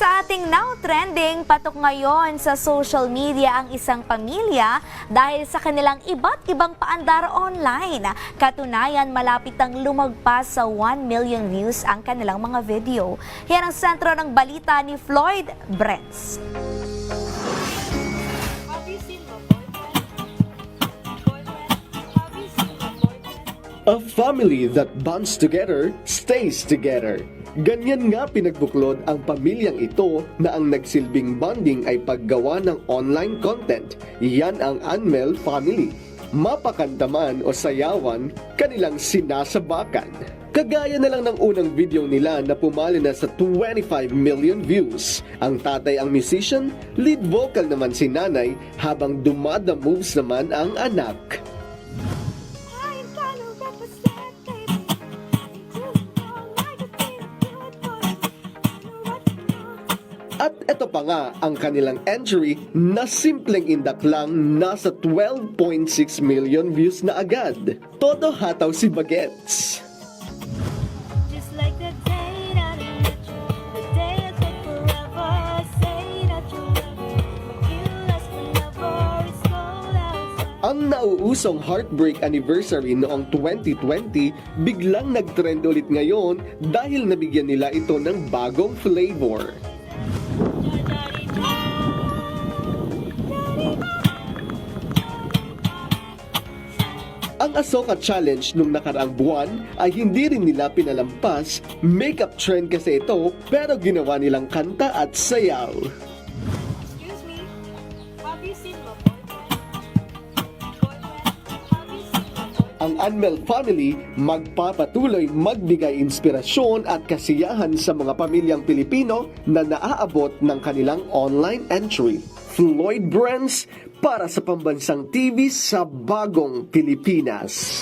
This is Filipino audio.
Sa ating now trending, patok ngayon sa social media ang isang pamilya dahil sa kanilang iba't ibang paandar online. Katunayan, malapit ang lumagpas sa 1 million views ang kanilang mga video. Yan ang sentro ng balita ni Floyd Brents. A family that bonds together, stays together. Ganyan nga pinagbuklod ang pamilyang ito na ang nagsilbing bonding ay paggawa ng online content. Yan ang Anmel family. Mapakantaman o sayawan, kanilang sinasabakan. Kagaya na lang ng unang video nila na pumali na sa 25 million views. Ang tatay ang musician, lead vocal naman si nanay, habang dumada moves naman ang anak. At ito pa nga ang kanilang entry na simpleng indak lang nasa 12.6 million views na agad. Todo hataw si Bagets. Ang nauusong Heartbreak Anniversary noong 2020 biglang nag-trend ulit ngayon dahil nabigyan nila ito ng bagong flavor. Ang Asoka Challenge nung nakaraang buwan ay hindi rin nila pinalampas. Makeup trend kasi ito, pero ginawa nilang kanta at sayaw. Excuse me, have you seen my boyfriend? Have you seen my boyfriend? Ang Anmel family magpapatuloy magbigay inspirasyon at kasiyahan sa mga pamilyang Pilipino na naaabot ng kanilang online entry. Floyd Brents para sa Pambansang TV sa Bagong Pilipinas.